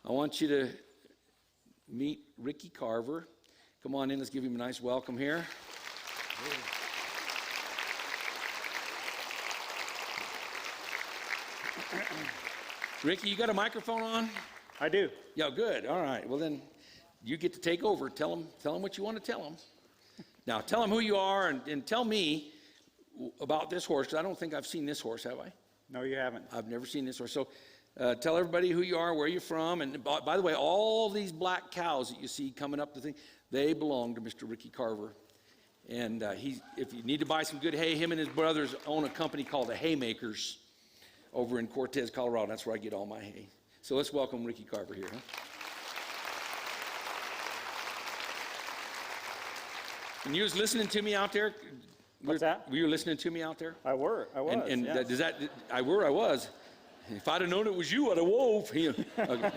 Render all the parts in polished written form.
I want you to meet Ricky Carver. Come on in, let's give him a nice welcome here. Ricky, you got a microphone on? I do. Yeah, good. All right. Well, then you get to take over. Tell them what you want to tell them. Now, tell them who you are and tell me about this horse, because I don't think I've seen this horse, have I? No, you haven't. I've never seen this horse. So tell everybody who you are, where you're from. And by the way, all these black cows that you see coming up the thing, they belong to Mr. Ricky Carver. And if you need to buy some good hay, him and his brothers own a company called the Haymakers over in Cortez, Colorado. That's where I get all my hay. So let's welcome Ricky Carver here. Huh? And you was listening to me out there? What's that? Were you listening to me out there? I was. And yes. does that? I was. If I'd have known it was you, I'd have wove him. Okay.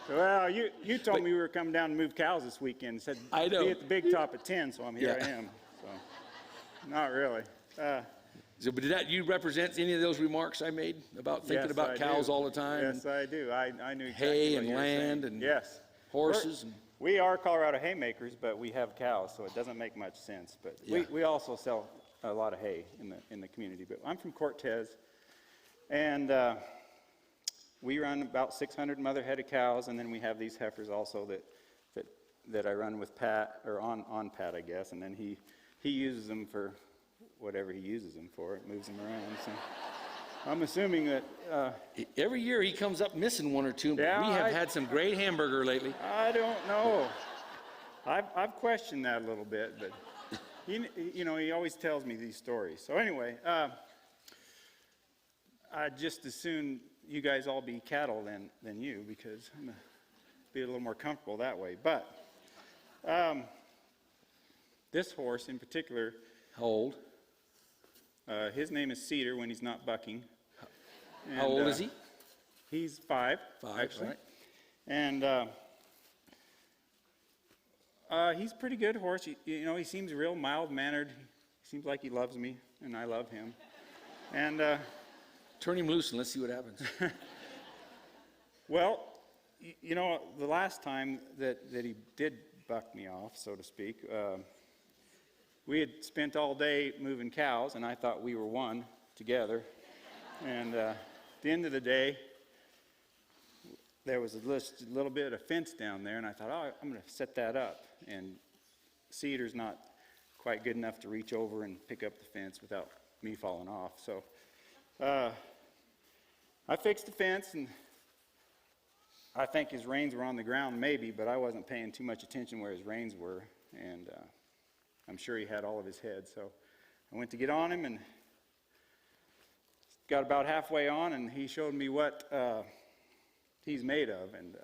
Well, you told me we were coming down to move cows this weekend. Said I know. Be at the big top at 10, so here I am. So, not really. So, but did you represent any of those remarks I made about thinking about cows all the time? Yes, I do. I knew exactly hay what and you were land saying. and yes. horses. We are Colorado haymakers, but we have cows, so it doesn't make much sense. But we also sell a lot of hay in the community. But I'm from Cortez, and we run about 600 mother head of cows, and then we have these heifers also that I run with Pat, or on Pat, I guess, and then he uses them for whatever he uses them for. It moves them around. So I'm assuming that every year he comes up missing one or two. Yeah, we have had some great hamburger lately. I don't know. I've questioned that a little bit, but he always tells me these stories. So anyway, I'd just as soon you guys all be cattle than you, because I'm gonna be a little more comfortable that way. But this horse in particular. How old? His name is Cedar when he's not bucking. How old is he? He's 5. 5, actually. Right. And he's a pretty good horse. He seems real mild-mannered. He seems like he loves me, and I love him. And turn him loose and let's see what happens. Well, the last time that he did buck me off, so to speak, we had spent all day moving cows, and I thought we were one together. And at the end of the day, there was a little bit of fence down there, and I thought, oh, I'm going to set that up. And Cedar's not quite good enough to reach over and pick up the fence without me falling off. So I fixed the fence, and I think his reins were on the ground maybe, but I wasn't paying too much attention where his reins were. And I'm sure he had all of his head, so I went to get on him and got about halfway on, and he showed me what he's made of. And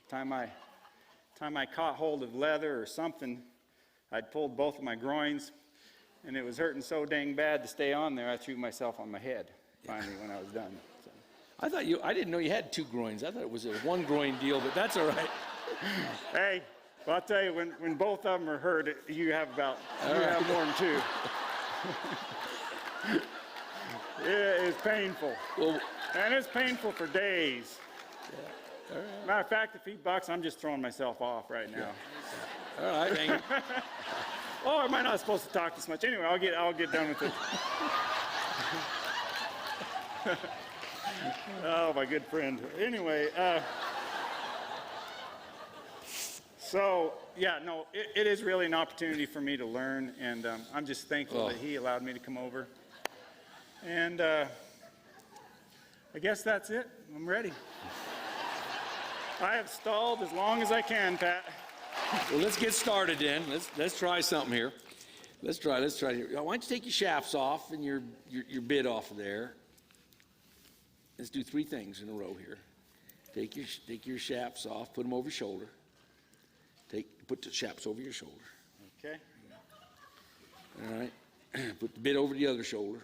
time I caught hold of leather or something, I'd pulled both of my groins, and it was hurting so dang bad to stay on there, I threw myself on my head finally when I was done. So. I didn't know you had 2 groins. I thought it was a 1 groin deal, but that's all right. Hey. Well, I'll tell you, when both of them are hurt, you have more than 2. It is painful. Well, and it's painful for days. Yeah. All right. Matter of fact, if he bucks, I'm just throwing myself off right now. Yeah. All right, hang on. Oh, am I not supposed to talk this much? Anyway, I'll get done with it. Oh, my good friend. Anyway. So, yeah, no, it is really an opportunity for me to learn, and I'm just thankful that he allowed me to come over. And I guess that's it. I'm ready. I have stalled as long as I can, Pat. Well, let's get started then. Let's try something here. Let's try here. Why don't you take your shafts off and your bit off of there. Let's do 3 things in a row here. Take your shafts off, put them over your shoulder. Put the shafts over your shoulder. Okay. All right. Put the bit over the other shoulder.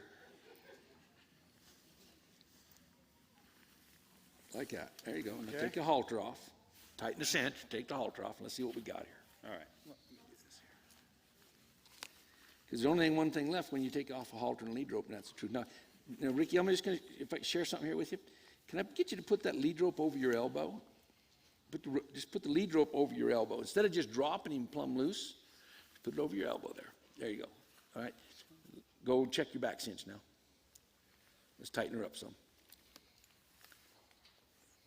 Like that. There you go. Now take the halter off. Tighten the cinch. Take the halter off. And let's see what we got here. All right. Let me get this here. Because there's only one thing left when you take off a halter and lead rope, and that's the truth. Now, Ricky, I'm just going to, if I share something here with you, can I get you to put that lead rope over your elbow? just put the lead rope over your elbow. Instead of just dropping him plumb loose, put it over your elbow there. There you go. All right. Go check your back cinch now. Let's tighten her up some.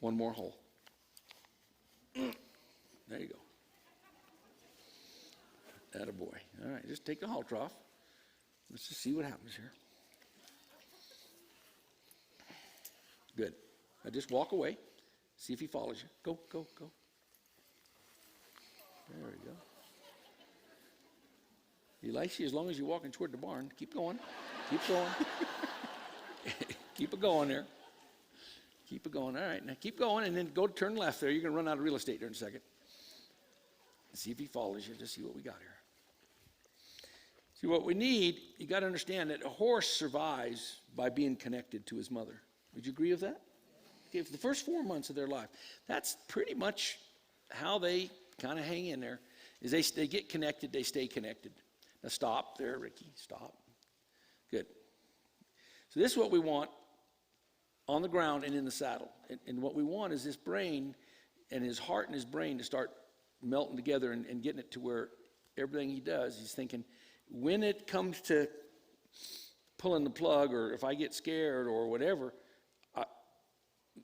One more hole. There you go. Attaboy. All right, just take the halter off. Let's just see what happens here. Good. Now just walk away. See if he follows you. Go, go, go. There we go. He likes you as long as you're walking toward the barn. Keep going. Keep going. Keep it going there. Keep it going. All right, now keep going, and then go turn left there. You're going to run out of real estate there in a second. See if he follows you. Just see what we got here. See, what we need, you got to understand that a horse survives by being connected to his mother. Would you agree with that? Okay, for the first 4 months of their life, that's pretty much how they kind of hang in there, is they get connected, they stay connected. Now stop there, Ricky, stop. Good. So this is what we want on the ground and in the saddle. And what we want is this brain and his heart and his brain to start melting together and getting it to where everything he does, he's thinking, when it comes to pulling the plug, or if I get scared or whatever,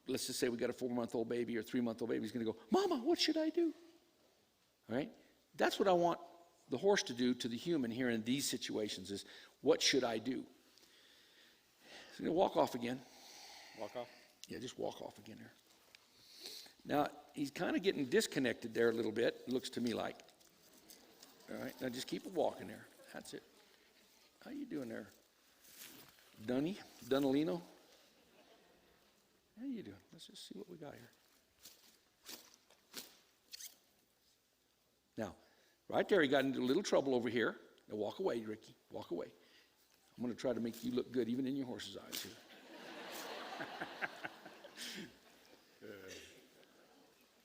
let's just say we got a 4-month-old baby or 3-month-old baby, he's going to go, Mama, what should I do? All right? That's what I want the horse to do to the human here in these situations is, what should I do? So you're going to walk off again. Walk off? Yeah, just walk off again here. Now, he's kind of getting disconnected there a little bit, it looks to me like. All right, now just keep it walking there. That's it. How you doing there? Dunalino? How you doing? Let's just see what we got here. Now, right there, he got into a little trouble over here. Now walk away, Ricky. Walk away. I'm going to try to make you look good even in your horse's eyes here.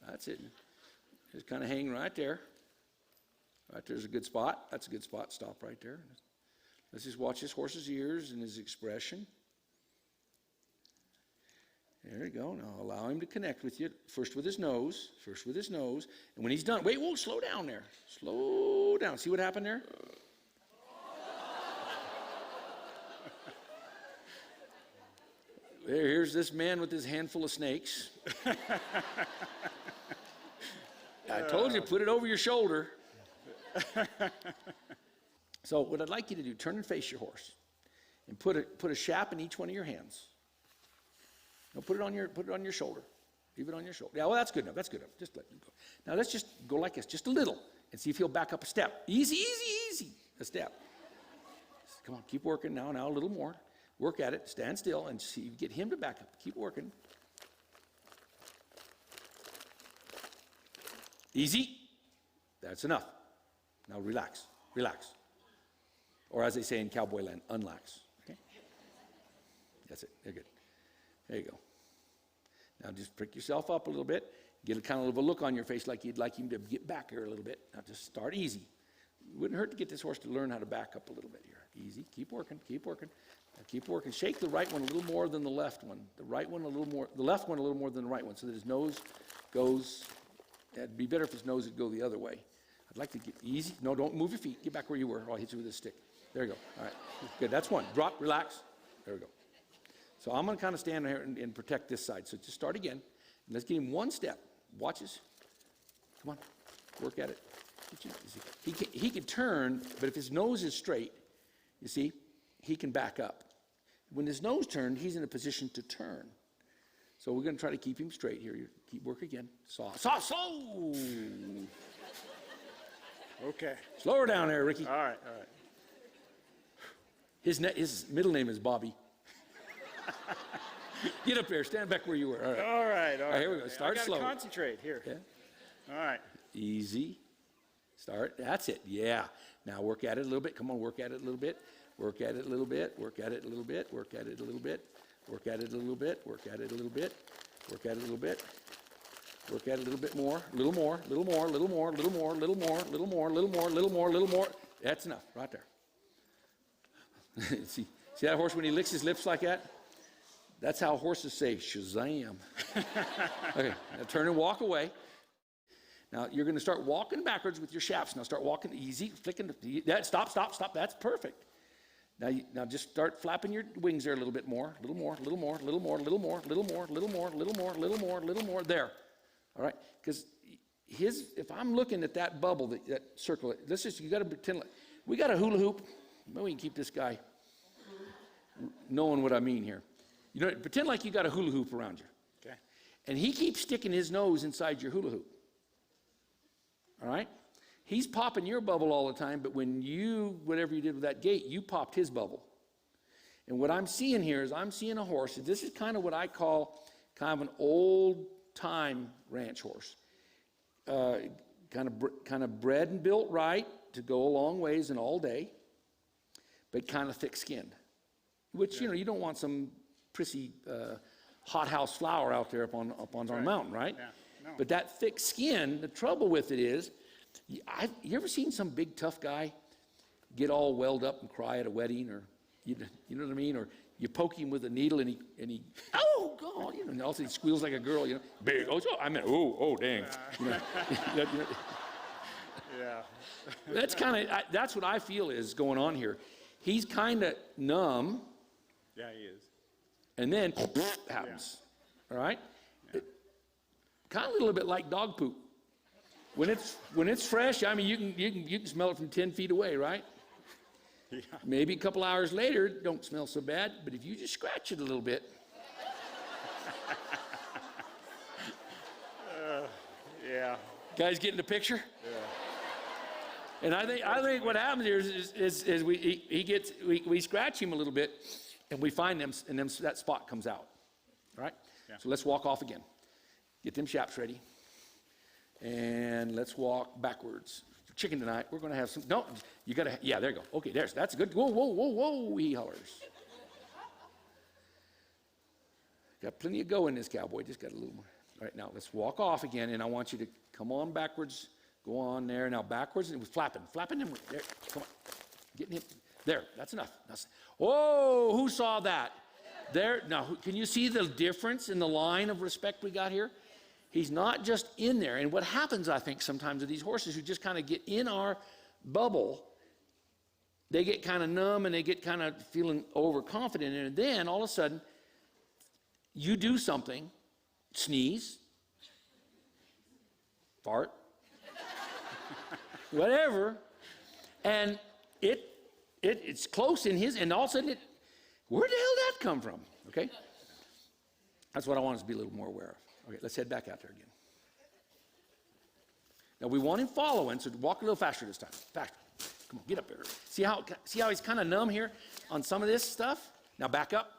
That's it. Just kind of hang right there. Right there's a good spot. That's a good spot. Stop right there. Let's just watch his horse's ears and his expression. There you go. Now allow him to connect with you. First with his nose. First with his nose. And when he's done, wait, whoa, slow down there. Slow down. See what happened there? Here's this man with his handful of snakes. I told you, put it over your shoulder. So what I'd like you to do, turn and face your horse, and put a shap in each one of your hands. Now put it on your shoulder. Leave it on your shoulder. Yeah, well, that's good enough. That's good enough. Just let it go. Now let's just go like this, just a little, and see if he'll back up a step. Easy, easy, easy. A step. Come on, keep working now. Now a little more. Work at it. Stand still and see. Get him to back up. Keep working. Easy. That's enough. Now relax. Relax. Or as they say in cowboy land, unlax. Okay? That's it. They're good. There you go. Now just prick yourself up a little bit. Get a kind of a look on your face like you'd like him to get back here a little bit. Now just start easy. It wouldn't hurt to get this horse to learn how to back up a little bit here. Easy. Keep working. Keep working. Now keep working. Shake the right one a little more than the left one. The right one a little more. The left one a little more than the right one, so that his nose goes. It'd be better if his nose would go the other way. I'd like to get easy. No, don't move your feet. Get back where you were, or I'll hit you with this stick. There you go. All right. Good. That's one. Drop. Relax. There we go. So I'm going to kind of stand here and protect this side. So just start again. And let's get him one step. Watch this. Come on. Work at it. He can turn, but if his nose is straight, you see, he can back up. When his nose turned, he's in a position to turn. So we're going to try to keep him straight here. You keep work again. Soft. Soft. Slow. Okay. Slow her down there, Ricky. All right, all right. His middle name is Bobby. Get up there. Stand back where you were. All right. All right, all right. Here we go. Start slow. I gotta concentrate here. Yeah. All right. Easy. Start. That's it. Yeah. Now work at it a little bit. Come on, work at it a little bit. Work at it a little bit. Work at it a little bit. Work at it a little bit. Work at it a little bit. Work at it a little bit. Work at it a little bit. Work at it a little bit more. Little more. Little more. Little more. Little more. Little more. Little more. Little more. Little more. Little more. That's enough. Right there. See that horse when he licks his lips like that? That's how horses say Shazam. Okay. Now turn and walk away. Now, you're going to start walking backwards with your shafts. Now, start walking easy, flicking. Stop. That's perfect. Now just start flapping your wings there a little bit more, a little more. There. All right? Because if I'm looking at that bubble, that circle, you got to pretend like, we got a hula hoop. Maybe we can keep this guy knowing what I mean here. You know, pretend like you got a hula hoop around you. Okay. And he keeps sticking his nose inside your hula hoop. All right? He's popping your bubble all the time, but when whatever you did with that gait, you popped his bubble. And what I'm seeing here is I'm seeing a horse. This is kind of what I call kind of an old-time ranch horse. Kind of bred and built right to go a long ways and all day, but kind of thick-skinned. Which, you don't want some prissy hothouse flower out there up on our mountain, right? Yeah. No. But that thick skin, the trouble with it is, you ever seen some big tough guy get all welled up and cry at a wedding, or you know what I mean? Or you poke him with a needle and he oh God, and also he squeals like a girl, big. Oh dang. Yeah. That's what I feel is going on here. He's kind of numb. Yeah, he is. And then happens. All right? Yeah. Kind of a little bit like dog poop. When it's fresh, you can smell it from 10 feet away, right? Yeah. Maybe a couple hours later, it don't smell so bad, but if you just scratch it a little bit. Yeah. Guys getting the picture? Yeah. And I think what happens here is we scratch him a little bit, and we find them, and that spot comes out. All right? Yeah. So let's walk off again. Get them shaps ready. And let's walk backwards. For chicken tonight, we're going to have some. No, you got to. Yeah, there you go. Okay, that's good. Whoa, he hollers. Got plenty of go in this cowboy. Just got a little more. All right, now let's walk off again, and I want you to come on backwards. Go on there. Now backwards, and we're flapping him. There, come on. Getting him. There, that's enough. Whoa, who saw that? There. Now, can you see the difference in the line of respect we got here? He's not just in there. And what happens, I think, sometimes with these horses who just kind of get in our bubble, they get kind of numb and they get kind of feeling overconfident. And then all of a sudden, you do something, sneeze, fart, whatever, and it's close in his, and all of a sudden, where the hell did that come from? Okay? That's what I want us to be a little more aware of. Okay, let's head back out there again. Now we want him following, so walk a little faster this time. Faster. Come on, get up there. See how he's kind of numb here on some of this stuff? Now back up.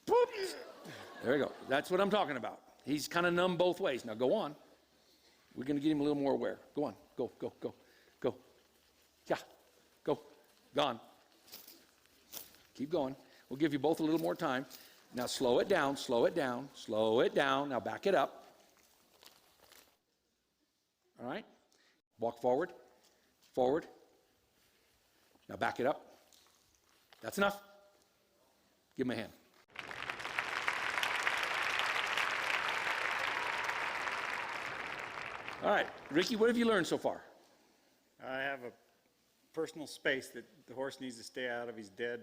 Boop. There we go. That's what I'm talking about. He's kind of numb both ways. Now go on. We're going to get him a little more aware. Go on. Go. Yeah. Go. Gone. Keep going. We'll give you both a little more time. Now slow it down. Now back it up. All right? Walk forward. Now back it up. That's enough. Give him a hand. All right, Ricky, what have you learned so far? I have a personal space that the horse needs to stay out of. He's dead,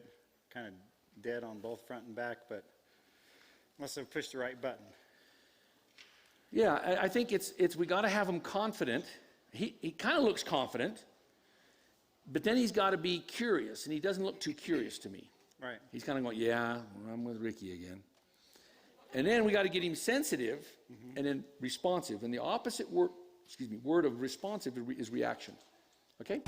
kind of dead on both front and back, but unless I push the right button. Yeah, I think it's we got to have him confident. He kind of looks confident, but then he's got to be curious, and he doesn't look too curious to me. Right. He's kind of going, yeah, I'm with Ricky again. And then we got to get him sensitive and then responsive. And the opposite word of responsive is reaction. Okay?